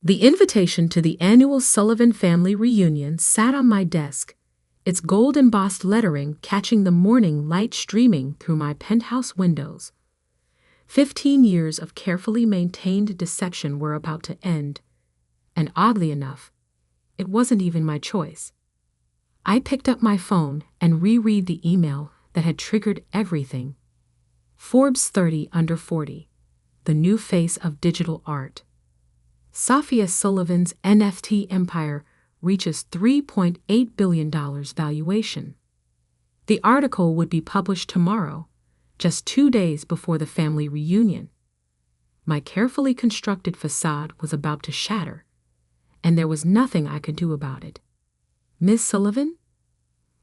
The invitation to the annual Sullivan family reunion sat on my desk, its gold-embossed lettering catching the morning light streaming through my penthouse windows. 15 years of carefully maintained deception were about to end, and oddly enough, it wasn't even my choice. I picked up my phone and reread the email that had triggered everything. Forbes 30 under 40, the new face of digital art. Sophia Sullivan's NFT empire reaches $3.8 billion valuation. The article would be published tomorrow, just 2 days before the family reunion. My carefully constructed facade was about to shatter, and there was nothing I could do about it. "Miss Sullivan?"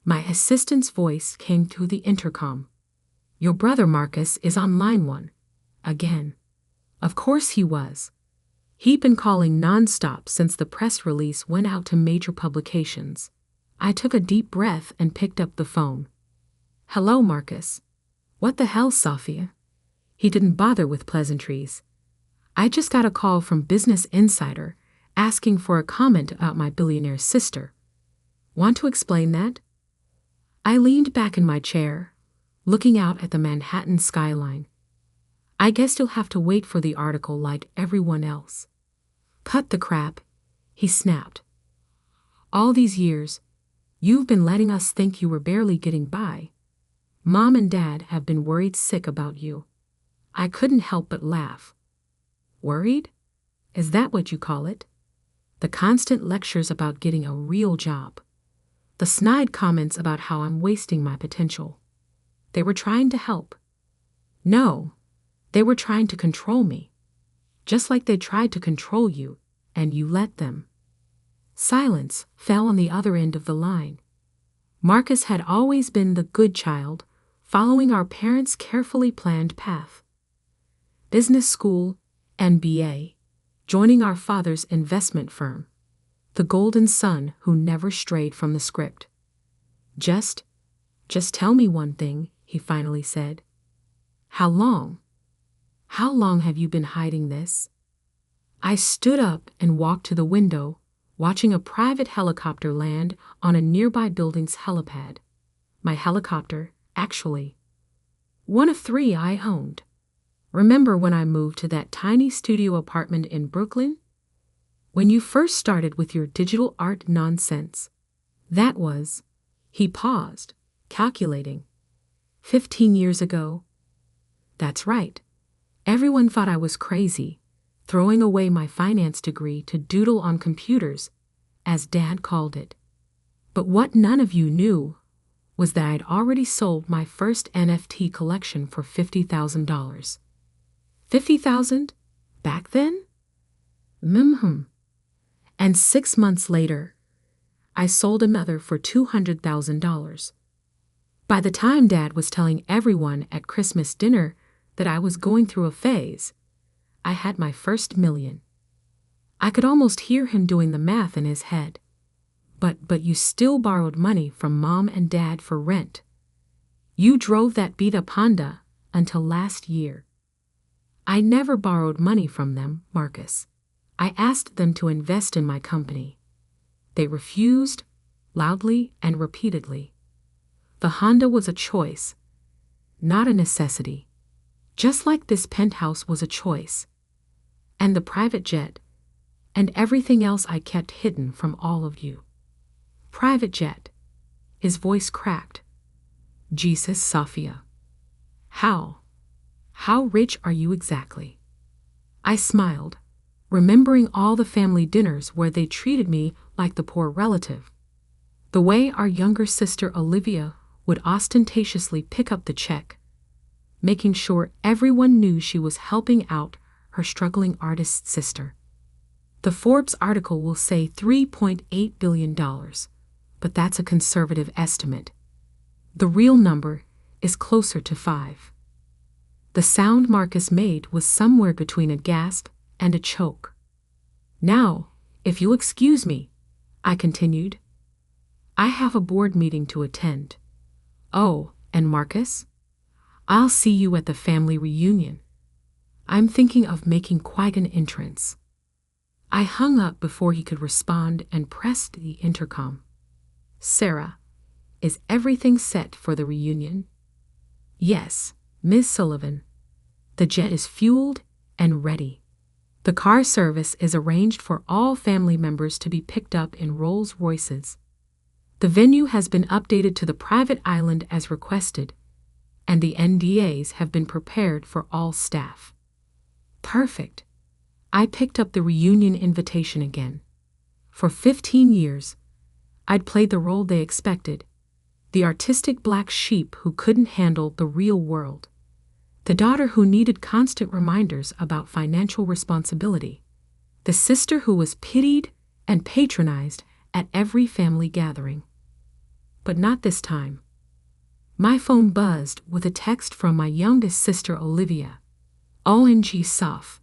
My assistant's voice came through the intercom. "Your brother Marcus is on line 1. Again." Of course he was. He'd been calling nonstop since the press release went out to major publications. I took a deep breath and picked up the phone. "Hello, Marcus." "What the hell, Sophia?" He didn't bother with pleasantries. "I just got a call from Business Insider asking for a comment about my billionaire sister. Want to explain that?" I leaned back in my chair, looking out at the Manhattan skyline. "I guess you'll have to wait for the article like everyone else." "Cut the crap," he snapped. "All these years, you've been letting us think you were barely getting by. Mom and Dad have been worried sick about you." I couldn't help but laugh. "Worried? Is that what you call it?" The constant lectures about getting a real job. The snide comments about how I'm wasting my potential. They were trying to help. No, they were trying to control me. Just like they tried to control you, and you let them. Silence fell on the other end of the line. Marcus had always been the good child, following our parents' carefully planned path. Business school, MBA, joining our father's investment firm. The golden son who never strayed from the script. Just tell me one thing," he finally said. "How long? How long have you been hiding this?" I stood up and walked to the window, watching a private helicopter land on a nearby building's helipad. My helicopter, actually. One of 3 I owned. Remember when I moved to that tiny studio apartment in Brooklyn? When you first started with your digital art nonsense. That was, he paused, calculating. 15 years ago. That's right. Everyone thought I was crazy, throwing away my finance degree to doodle on computers, as Dad called it. But what none of you knew was that I'd already sold my first NFT collection for $50,000. $50,000? Back then? And 6 months later, I sold another for $200,000. By the time Dad was telling everyone at Christmas dinner that I was going through a phase, I had my first million. I could almost hear him doing the math in his head. But you still borrowed money from Mom and Dad for rent. You drove that beat-up Honda until last year. I never borrowed money from them, Marcus. I asked them to invest in my company. They refused, loudly and repeatedly. The Honda was a choice, not a necessity. Just like this penthouse was a choice. And the private jet, and everything else I kept hidden from all of you. Private jet. His voice cracked. Jesus, Sophia. How rich are you exactly? I smiled, remembering all the family dinners where they treated me like the poor relative. The way our younger sister Olivia would ostentatiously pick up the check, making sure everyone knew she was helping out her struggling artist sister. The Forbes article will say $3.8 billion, but that's a conservative estimate. The real number is closer to 5. The sound Marcus made was somewhere between a gasp and a choke. Now, if you'll excuse me, I continued, I have a board meeting to attend. Oh, and Marcus? I'll see you at the family reunion. I'm thinking of making quite an entrance. I hung up before he could respond and pressed the intercom. Sarah, is everything set for the reunion? Yes, Miss Sullivan. The jet is fueled and ready. The car service is arranged for all family members to be picked up in Rolls-Royces. The venue has been updated to the private island as requested, and the NDAs have been prepared for all staff. Perfect. I picked up the reunion invitation again. For 15 years, I'd played the role they expected, the artistic black sheep who couldn't handle the real world, the daughter who needed constant reminders about financial responsibility, the sister who was pitied and patronized at every family gathering. But not this time. My phone buzzed with a text from my youngest sister Olivia. OMG Soph,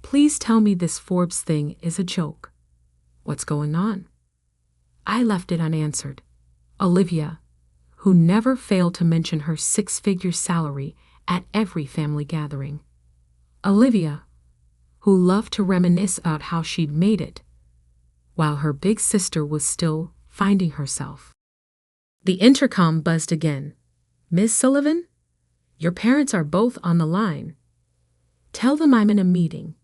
please tell me this Forbes thing is a joke. What's going on? I left it unanswered. Olivia, who never failed to mention her six-figure salary at every family gathering. Olivia, who loved to reminisce about how she'd made it, while her big sister was still finding herself. The intercom buzzed again. Miss Sullivan, your parents are both on the line. Tell them I'm in a meeting.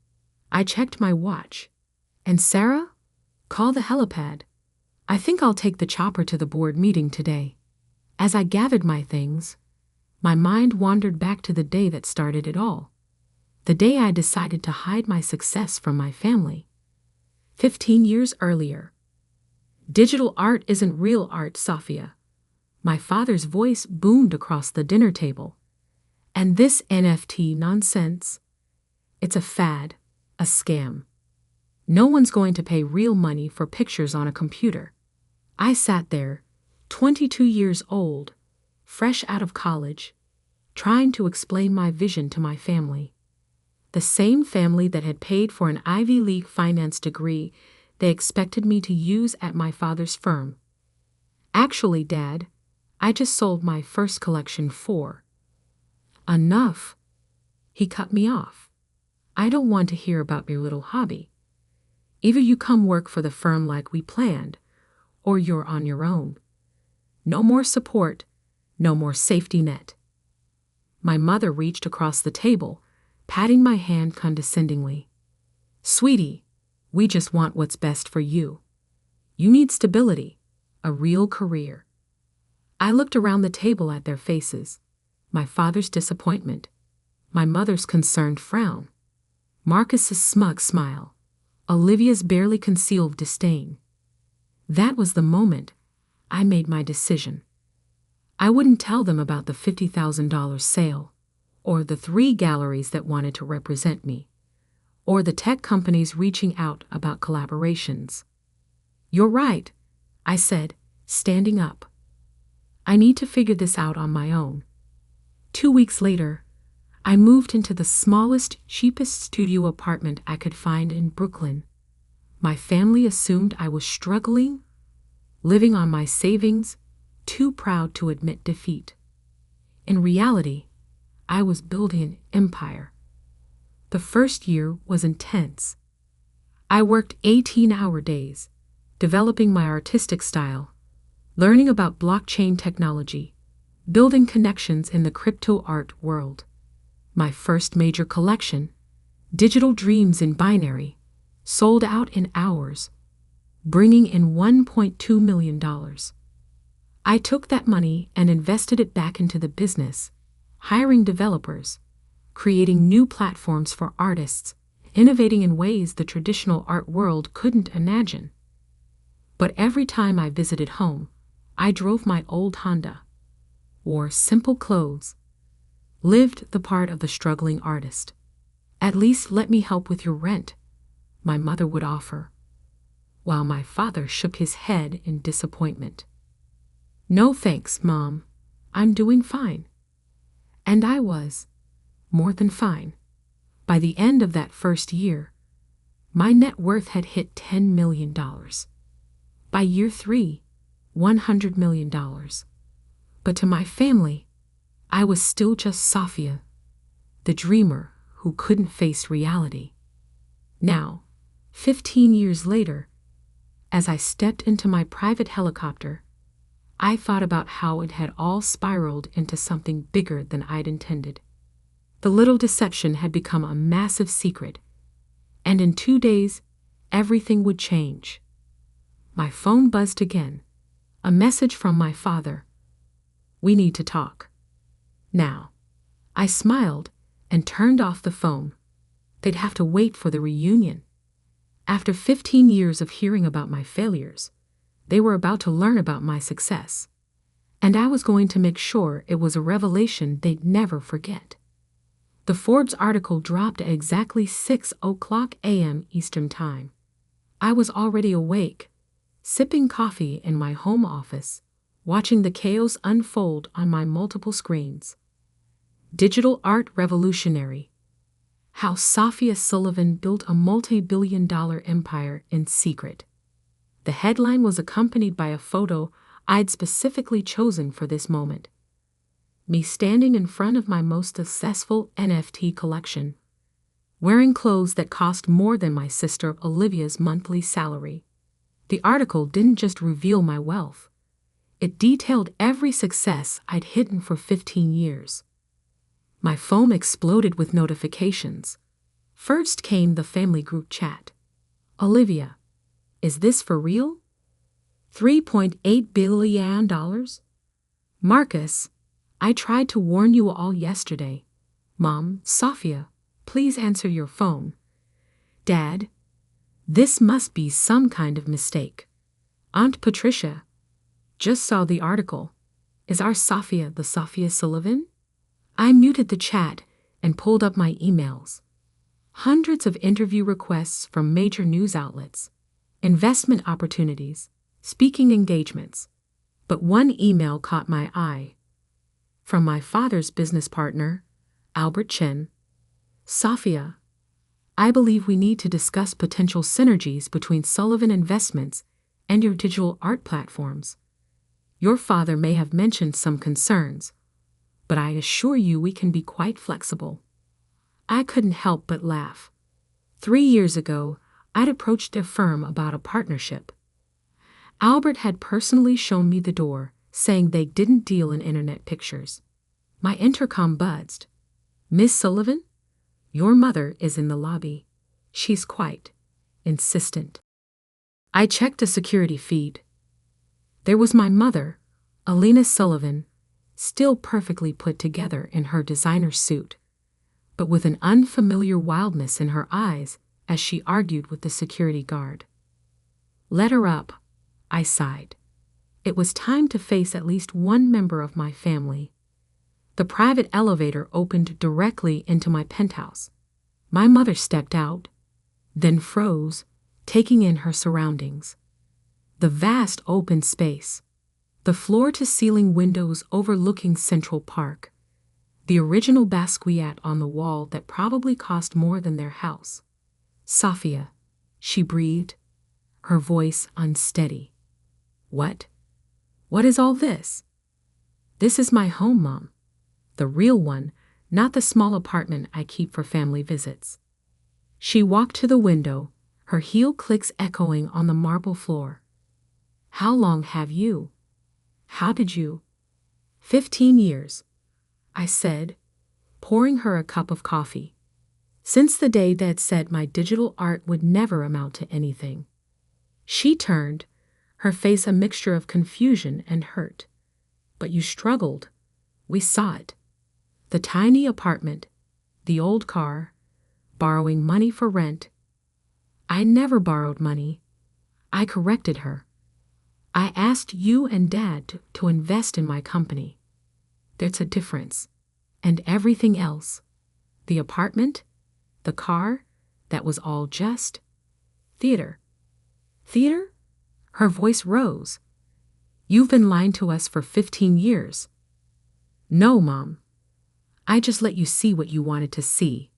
I checked my watch. And Sarah, call the helipad. I think I'll take the chopper to the board meeting today. As I gathered my things, my mind wandered back to the day that started it all. The day I decided to hide my success from my family. 15 years earlier. Digital art isn't real art, Sophia. My father's voice boomed across the dinner table. And this NFT nonsense? It's a fad, a scam. No one's going to pay real money for pictures on a computer. I sat there, 22 years old, fresh out of college, trying to explain my vision to my family. The same family that had paid for an Ivy League finance degree they expected me to use at my father's firm. Actually, Dad, I just sold my first collection for. Enough. He cut me off. I don't want to hear about your little hobby. Either you come work for the firm like we planned, or you're on your own. No more support, no more safety net. My mother reached across the table, patting my hand condescendingly. Sweetie, we just want what's best for you. You need stability, a real career. I looked around the table at their faces, my father's disappointment, my mother's concerned frown, Marcus's smug smile, Olivia's barely concealed disdain. That was the moment I made my decision. I wouldn't tell them about the $50,000 sale, or the 3 galleries that wanted to represent me, or the tech companies reaching out about collaborations. You're right, I said, standing up. I need to figure this out on my own. 2 weeks later, I moved into the smallest, cheapest studio apartment I could find in Brooklyn. My family assumed I was struggling, living on my savings, too proud to admit defeat. In reality, I was building an empire. The first year was intense. I worked 18-hour days, developing my artistic style, learning about blockchain technology, building connections in the crypto art world. My first major collection, Digital Dreams in Binary, sold out in hours, bringing in $1.2 million. I took that money and invested it back into the business, hiring developers, creating new platforms for artists, innovating in ways the traditional art world couldn't imagine. But every time I visited home, I drove my old Honda, wore simple clothes, lived the part of the struggling artist. At least let me help with your rent, my mother would offer, while my father shook his head in disappointment. No thanks, Mom. I'm doing fine. And I was, more than fine. By the end of that first year, my net worth had hit $10 million. By year 3, $100 million. But to my family, I was still just Sophia, the dreamer who couldn't face reality. Now, 15 years later, as I stepped into my private helicopter, I thought about how it had all spiraled into something bigger than I'd intended. The little deception had become a massive secret, and in 2 days, everything would change. My phone buzzed again. A message from my father. "We need to talk now." I smiled and turned off the phone. They'd have to wait for the reunion. After 15 years of hearing about my failures, they were about to learn about my success. And I was going to make sure it was a revelation they'd never forget. The Forbes article dropped at exactly 6:00 a.m. Eastern Time. I was already awake, sipping coffee in my home office, watching the chaos unfold on my multiple screens. Digital art revolutionary. How Sophia Sullivan built a multi-billion-dollar empire in secret. The headline was accompanied by a photo I'd specifically chosen for this moment. Me standing in front of my most successful NFT collection, wearing clothes that cost more than my sister Olivia's monthly salary. The article didn't just reveal my wealth. It detailed every success I'd hidden for 15 years. My phone exploded with notifications. First came the family group chat. "Olivia, is this for real? $3.8 billion? Marcus, I tried to warn you all yesterday. Mom, Sophia, please answer your phone. Dad, this must be some kind of mistake. Aunt Patricia, just saw the article. Is our Sophia the Sophia Sullivan?" I muted the chat and pulled up my emails. Hundreds of interview requests from major news outlets, investment opportunities, speaking engagements. But one email caught my eye. From my father's business partner, Albert Chen. "Sophia, I believe we need to discuss potential synergies between Sullivan Investments and your digital art platforms. Your father may have mentioned some concerns, but I assure you we can be quite flexible." I couldn't help but laugh. 3 years ago, I'd approached a firm about a partnership. Albert had personally shown me the door, saying they didn't deal in internet pictures. My intercom buzzed. "Miss Sullivan, your mother is in the lobby. She's quite insistent." I checked the security feed. There was my mother, Alina Sullivan, still perfectly put together in her designer suit, but with an unfamiliar wildness in her eyes as she argued with the security guard. "Let her up," I sighed. It was time to face at least one member of my family. The private elevator opened directly into my penthouse. My mother stepped out, then froze, taking in her surroundings. The vast open space, the floor-to-ceiling windows overlooking Central Park, the original Basquiat on the wall that probably cost more than their house. "Sophia," she breathed, her voice unsteady. "What? What is all this?" "This is my home, Mom. The real one, not the small apartment I keep for family visits." She walked to the window, her heel clicks echoing on the marble floor. "How long have you? How did you?" 15 years, I said, pouring her a cup of coffee. Since the day Dad said my digital art would never amount to anything. She turned, her face a mixture of confusion and hurt. "But you struggled. We saw it. The tiny apartment, the old car, borrowing money for rent." "I never borrowed money." I corrected her. "I asked you and Dad to invest in my company. There's a difference. And everything else, the apartment, the car, that was all just theater." "Theater?" Her voice rose. "You've been lying to us for 15 years. "No, Mom. I just let you see what you wanted to see.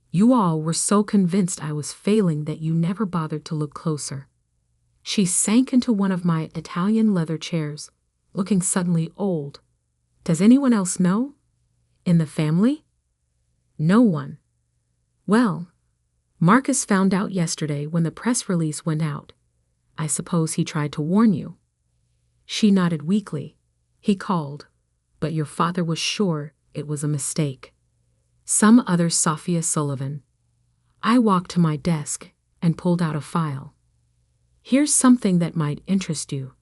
You all were so convinced I was failing that you never bothered to look closer." She sank into one of my Italian leather chairs, looking suddenly old. "Does anyone else know? In the family?" "No one." "Well, Marcus found out yesterday when the press release went out. I suppose he tried to warn you. She nodded weakly. He called, but your father was sure it was a mistake. Some other Sophia Sullivan. I walked to my desk and pulled out a file. Here's something that might interest you.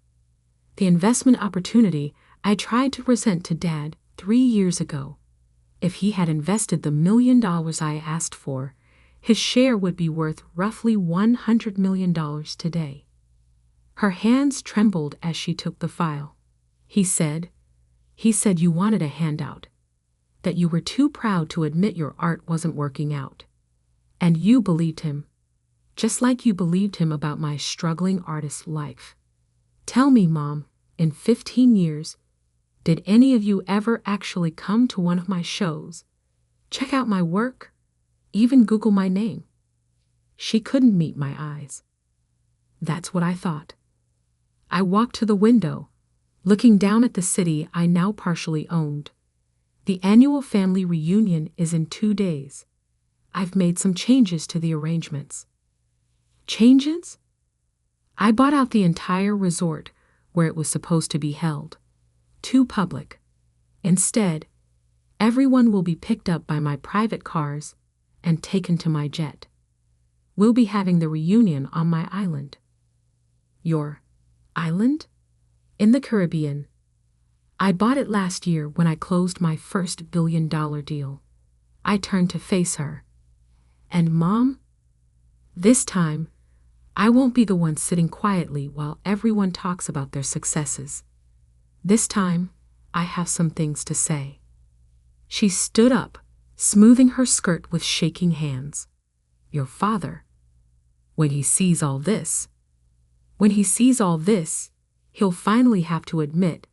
The investment opportunity I tried to present to Dad 3 years ago. If he had invested the $1 million I asked for, his share would be worth roughly $100 million today. Her hands trembled as she took the file. He said you wanted a handout, that you were too proud to admit your art wasn't working out. And you believed him, just like you believed him about my struggling artist life. Tell me, Mom, in 15 years, did any of you ever actually come to one of my shows, check out my work, even Google my name? She couldn't meet my eyes. That's what I thought. I walked to the window, looking down at the city I now partially owned. The annual family reunion is in 2 days. I've made some changes to the arrangements. Changes? I bought out the entire resort where it was supposed to be held. Too public. Instead, everyone will be picked up by my private cars and taken to my jet. We'll be having the reunion on my island. Your island? In the Caribbean. I bought it last year when I closed my first $1 billion deal. I turned to face her. And Mom? This time, I won't be the one sitting quietly while everyone talks about their successes. This time, I have some things to say. She stood up, smoothing her skirt with shaking hands. Your father. When he sees all this, he'll finally have to admit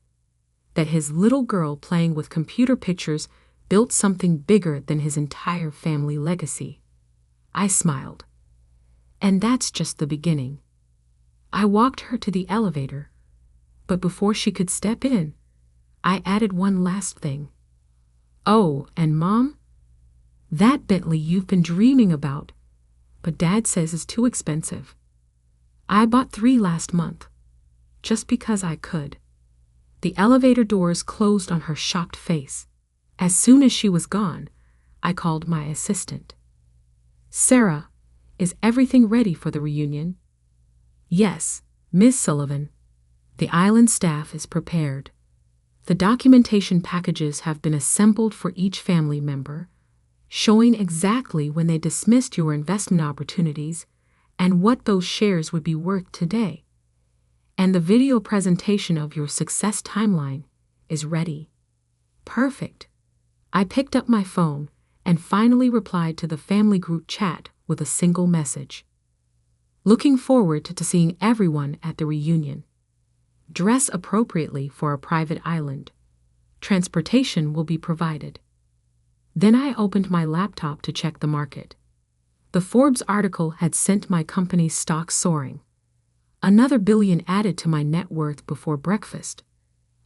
that his little girl playing with computer pictures built something bigger than his entire family legacy. I smiled. And that's just the beginning. I walked her to the elevator, but before she could step in, I added one last thing. Oh, and Mom, that Bentley you've been dreaming about, but Dad says is too expensive. I bought 3 last month, just because I could. The elevator doors closed on her shocked face. As soon as she was gone, I called my assistant. Sarah, is everything ready for the reunion? Yes, Miss Sullivan. The island staff is prepared. The documentation packages have been assembled for each family member, showing exactly when they dismissed your investment opportunities and what those shares would be worth today. And the video presentation of your success timeline is ready. Perfect. I picked up my phone and finally replied to the family group chat with a single message. Looking forward to seeing everyone at the reunion. Dress appropriately for a private island. Transportation will be provided. Then I opened my laptop to check the market. The Forbes article had sent my company's stock soaring. Another billion added to my net worth before breakfast.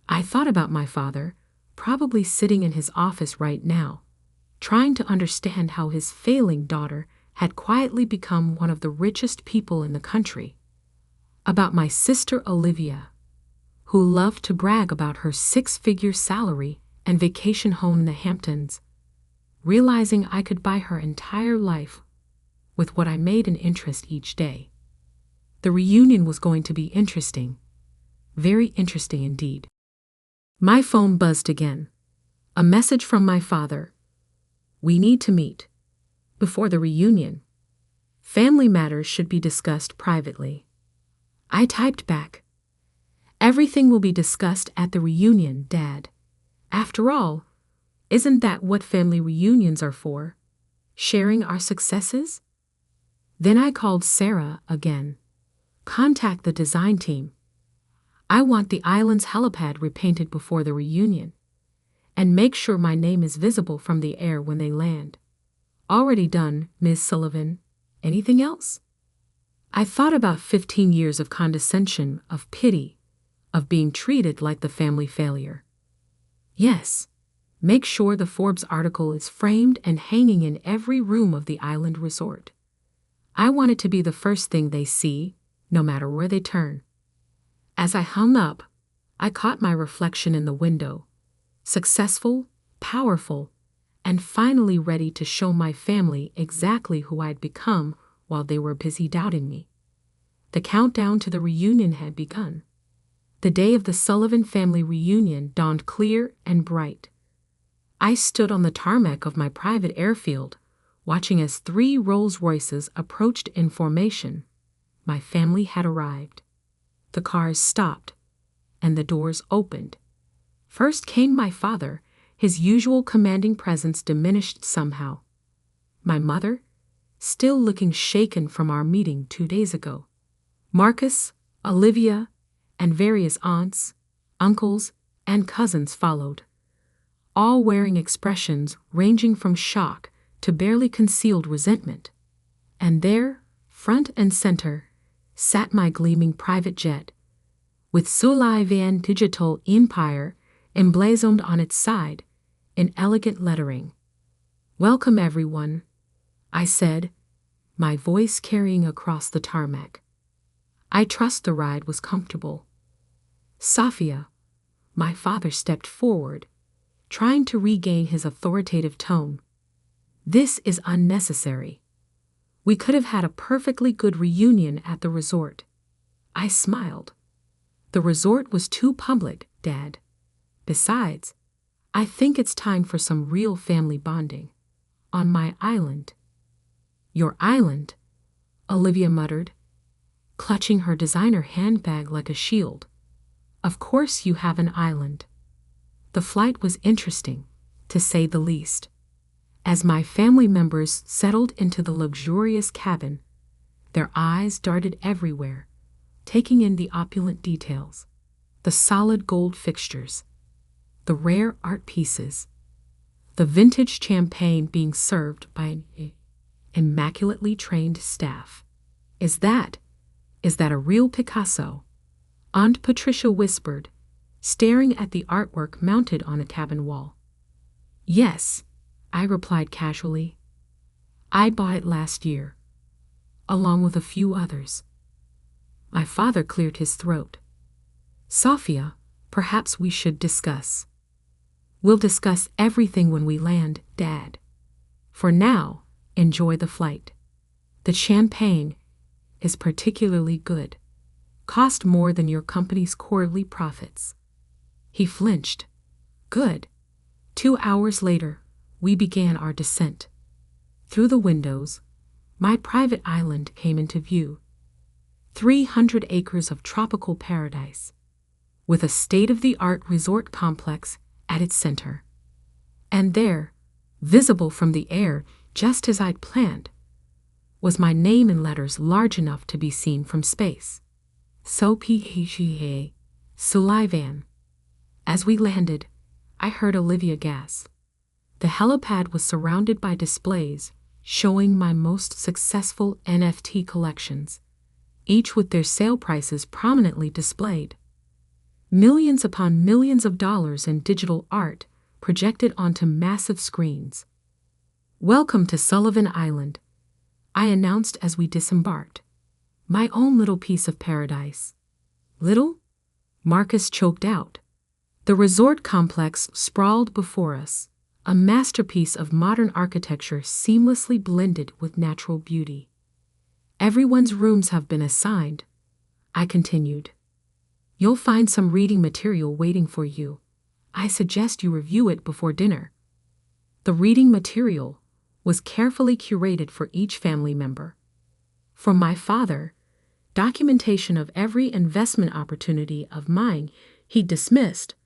I thought about my father, probably sitting in his office right now, trying to understand how his failing daughter had quietly become one of the richest people in the country. About my sister Olivia, who loved to brag about her 6-figure salary and vacation home in the Hamptons, realizing I could buy her entire life with what I made in interest each day. The reunion was going to be interesting. Very interesting indeed. My phone buzzed again. A message from my father. We need to meet. Before the reunion. Family matters should be discussed privately. I typed back. Everything will be discussed at the reunion, Dad. After all, isn't that what family reunions are for? Sharing our successes? Then I called Sarah again. Contact the design team. I want the island's helipad repainted before the reunion. And make sure my name is visible from the air when they land. Already done, Ms. Sullivan. Anything else? I thought about 15 years of condescension, of pity, of being treated like the family failure. Yes, make sure the Forbes article is framed and hanging in every room of the island resort. I wanted to be the first thing they see, no matter where they turn. As I hung up, I caught my reflection in the window, successful, powerful, and finally ready to show my family exactly who I'd become while they were busy doubting me. The countdown to the reunion had begun. The day of the Sullivan family reunion dawned clear and bright. I stood on the tarmac of my private airfield, watching as 3 Rolls-Royces approached in formation. My family had arrived. The cars stopped, and the doors opened. First came my father, his usual commanding presence diminished somehow. My mother, still looking shaken from our meeting 2 days ago. Marcus, Olivia, and various aunts, uncles, and cousins followed, all wearing expressions ranging from shock to barely concealed resentment. And there, front and center, sat my gleaming private jet, with Sullivan Digital Empire emblazoned on its side in elegant lettering. "Welcome, everyone," I said, my voice carrying across the tarmac. I trust the ride was comfortable. Sophia, my father stepped forward, trying to regain his authoritative tone. "This is unnecessary. We could have had a perfectly good reunion at the resort." I smiled. "The resort was too public, Dad. Besides, I think it's time for some real family bonding. On my island." "Your island?" Olivia muttered, clutching her designer handbag like a shield. "Of course you have an island." The flight was interesting, to say the least. As my family members settled into the luxurious cabin, their eyes darted everywhere, taking in the opulent details, the solid gold fixtures, the rare art pieces, the vintage champagne being served by an immaculately trained staff. Is that a real Picasso?" Aunt Patricia whispered, staring at the artwork mounted on a cabin wall. "Yes," I replied casually. "I bought it last year, along with a few others." My father cleared his throat. "Sophia, perhaps we should discuss." "We'll discuss everything when we land, Dad. For now, enjoy the flight. The champagne is particularly good. Cost more than your company's quarterly profits." He flinched. "Good." 2 hours later, we began our descent. Through the windows, my private island came into view. 300 acres of tropical paradise, with a state-of-the-art resort complex at its center. And there, visible from the air just as I'd planned, was my name in letters large enough to be seen from space. So PAYCHECK, Sullivan. As we landed, I heard Olivia gasp. The helipad was surrounded by displays showing my most successful NFT collections, each with their sale prices prominently displayed. Millions upon millions of dollars in digital art projected onto massive screens. "Welcome to Sullivan Island," I announced as we disembarked. "My own little piece of paradise." "Little?" Marcus choked out. The resort complex sprawled before us, a masterpiece of modern architecture seamlessly blended with natural beauty. "Everyone's rooms have been assigned," I continued. "You'll find some reading material waiting for you. I suggest you review it before dinner." The reading material was carefully curated for each family member. For my father, documentation of every investment opportunity of mine he dismissed,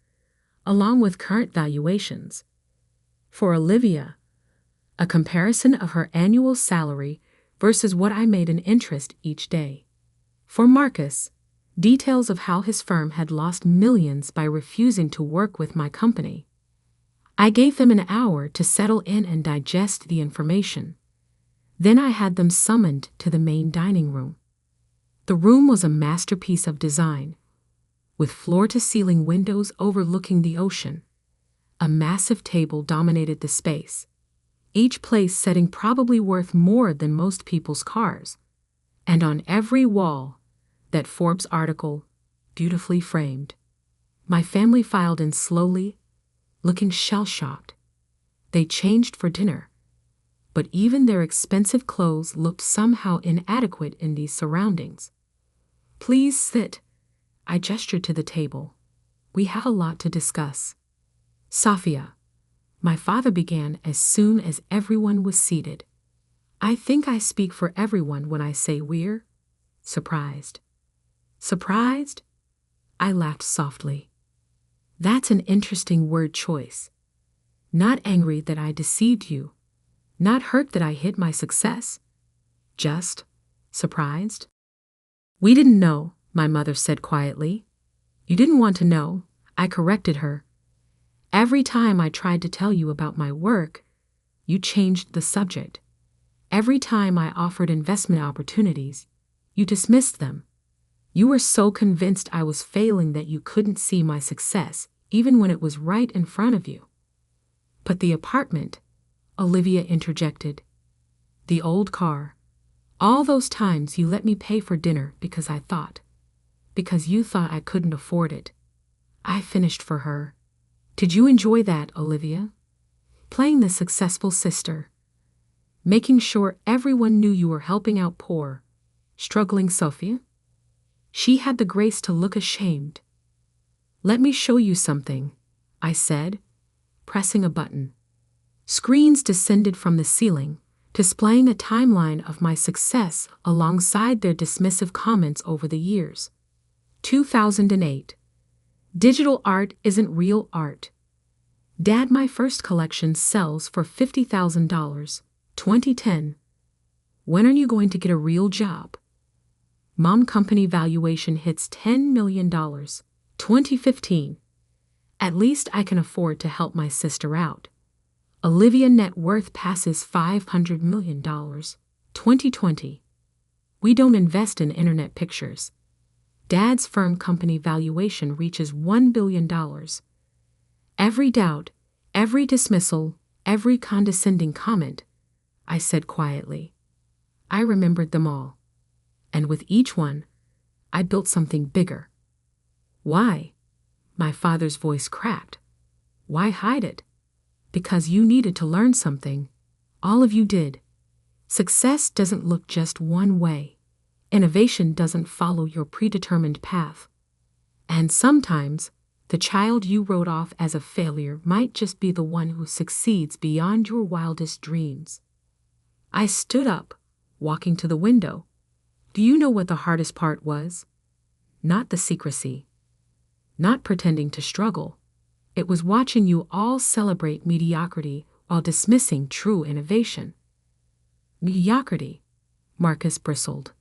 along with current valuations. For Olivia, a comparison of her annual salary versus what I made in interest each day. For Marcus, details of how his firm had lost millions by refusing to work with my company. I gave them an hour to settle in and digest the information. Then I had them summoned to the main dining room. The room was a masterpiece of design, with floor-to-ceiling windows overlooking the ocean. A massive table dominated the space, each place setting probably worth more than most people's cars. And on every wall, that Forbes article, beautifully framed. My family filed in slowly, looking shell-shocked. They changed for dinner, but even their expensive clothes looked somehow inadequate in these surroundings. "Please sit." I gestured to the table. "We have a lot to discuss." "Safia," my father began as soon as everyone was seated. "I think I speak for everyone when I say we're surprised." "Surprised?" I laughed softly. "That's an interesting word choice. Not angry that I deceived you. Not hurt that I hid my success. Just surprised." "We didn't know," my mother said quietly. "You didn't want to know," I corrected her. "Every time I tried to tell you about my work, you changed the subject. Every time I offered investment opportunities, you dismissed them. You were so convinced I was failing that you couldn't see my success, even when it was right in front of you." "But the apartment," Olivia interjected. "The old car. All those times you let me pay for dinner because you thought I couldn't afford it." I finished for her. "Did you enjoy that, Olivia? Playing the successful sister. Making sure everyone knew you were helping out poor, struggling Sophia?" She had the grace to look ashamed. "Let me show you something," I said, pressing a button. Screens descended from the ceiling, displaying a timeline of my success alongside their dismissive comments over the years. 2008. Digital art isn't real art. Dad, my first collection sells for $50,000. 2010. When are you going to get a real job? Mom, company valuation hits $10 million. 2015. At least I can afford to help my sister out. Olivia, net worth passes $500 million. 2020. We don't invest in internet pictures. Dad's firm, company valuation reaches $1 billion. Every doubt, every dismissal, every condescending comment, I said quietly. I remembered them all. And with each one, I built something bigger. "Why?" My father's voice cracked. "Why hide it?" "Because you needed to learn something. All of you did. Success doesn't look just one way. Innovation doesn't follow your predetermined path. And sometimes, the child you wrote off as a failure might just be the one who succeeds beyond your wildest dreams." I stood up, walking to the window. Do you know what the hardest part was? Not the secrecy. Not pretending to struggle. It was watching you all celebrate mediocrity while dismissing true innovation. "Mediocrity?" Marcus bristled.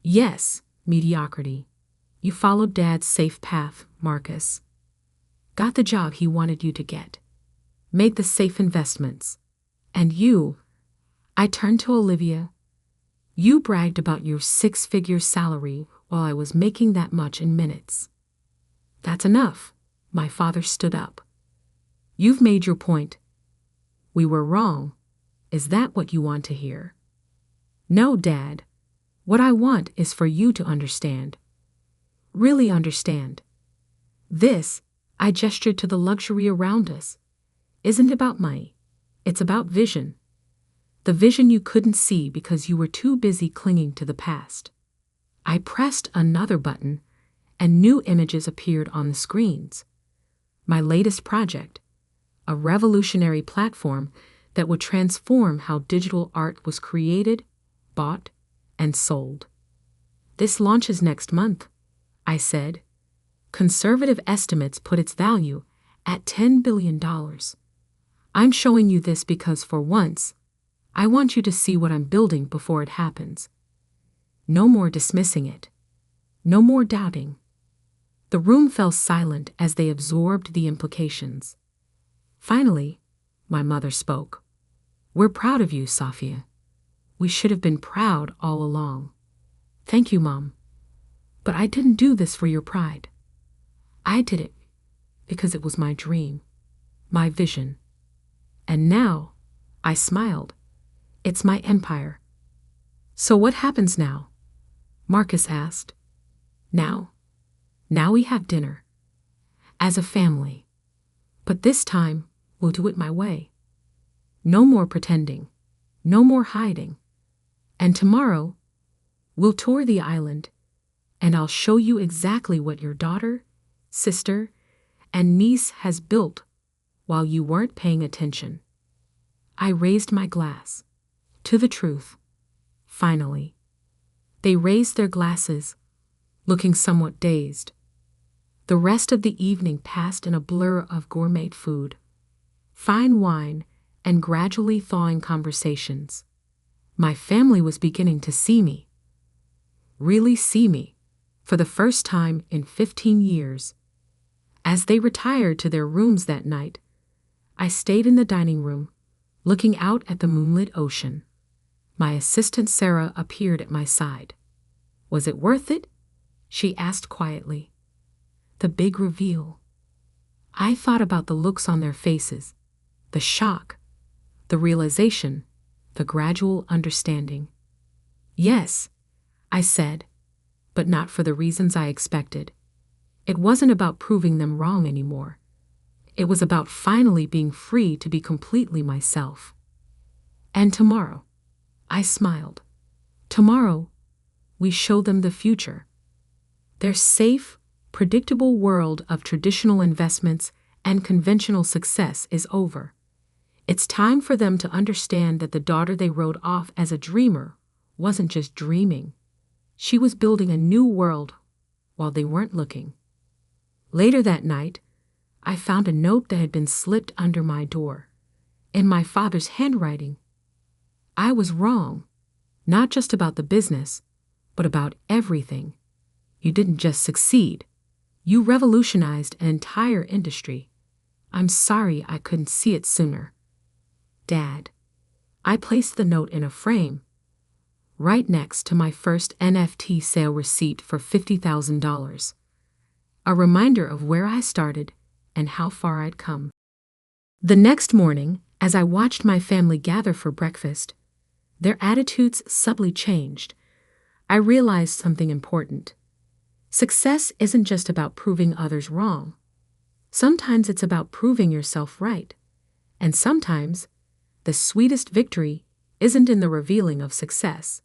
"Yes, mediocrity. You followed Dad's safe path, Marcus. Got the job he wanted you to get. Made the safe investments. And you," I turned to Olivia, "you bragged about your 6-figure salary while I was making that much in minutes." "That's enough." My father stood up. "You've made your point. We were wrong. Is that what you want to hear?" "No, Dad. What I want is for you to understand. Really understand. This," I gestured to the luxury around us, "isn't about money. It's about vision. The vision you couldn't see because you were too busy clinging to the past." I pressed another button, and new images appeared on the screens. My latest project, a revolutionary platform that would transform how digital art was created, bought, and sold. "This launches next month," I said. "Conservative estimates put its value at $10 billion. I'm showing you this because for once, I want you to see what I'm building before it happens. No more dismissing it. No more doubting." The room fell silent as they absorbed the implications. Finally, my mother spoke. "We're proud of you, Safia. We should have been proud all along." "Thank you, Mom. But I didn't do this for your pride. I did it because it was my dream, my vision. And now, I smiled. It's my empire. So what happens now? Marcus asked. Now we have dinner. As a family. But this time, we'll do it my way. No more pretending. No more hiding. And tomorrow, we'll tour the island, and I'll show you exactly what your daughter, sister, and niece has built while you weren't paying attention. I raised my glass. To the truth. Finally. They raised their glasses, looking somewhat dazed. The rest of the evening passed in a blur of gourmet food, fine wine, and gradually thawing conversations. My family was beginning to see me. Really see me, for the first time in 15 years. As they retired to their rooms that night, I stayed in the dining room, looking out at the moonlit ocean. My assistant Sarah appeared at my side. Was it worth it? She asked quietly. The big reveal. I thought about the looks on their faces, the shock, the realization, the gradual understanding. Yes, I said, but not for the reasons I expected. It wasn't about proving them wrong anymore. It was about finally being free to be completely myself. And tomorrow, I smiled. Tomorrow, we show them the future. Their safe, predictable world of traditional investments and conventional success is over. It's time for them to understand that the daughter they wrote off as a dreamer wasn't just dreaming. She was building a new world while they weren't looking. Later that night, I found a note that had been slipped under my door, in my father's handwriting. I was wrong, not just about the business, but about everything. You didn't just succeed. You revolutionized an entire industry. I'm sorry I couldn't see it sooner. Dad. I placed the note in a frame, right next to my first NFT sale receipt for $50,000. A reminder of where I started and how far I'd come. The next morning, as I watched my family gather for breakfast, their attitudes subtly changed. I realized something important. Success isn't just about proving others wrong. Sometimes it's about proving yourself right. And sometimes, the sweetest victory isn't in the revealing of success,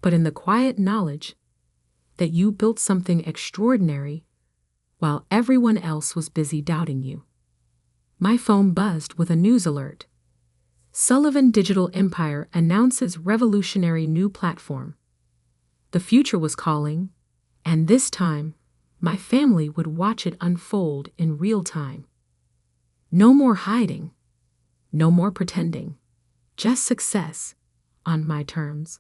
but in the quiet knowledge that you built something extraordinary while everyone else was busy doubting you. My phone buzzed with a news alert. Sullivan Digital Empire announces revolutionary new platform. The future was calling, and this time, my family would watch it unfold in real time. No more hiding. No more pretending. Just success on my terms.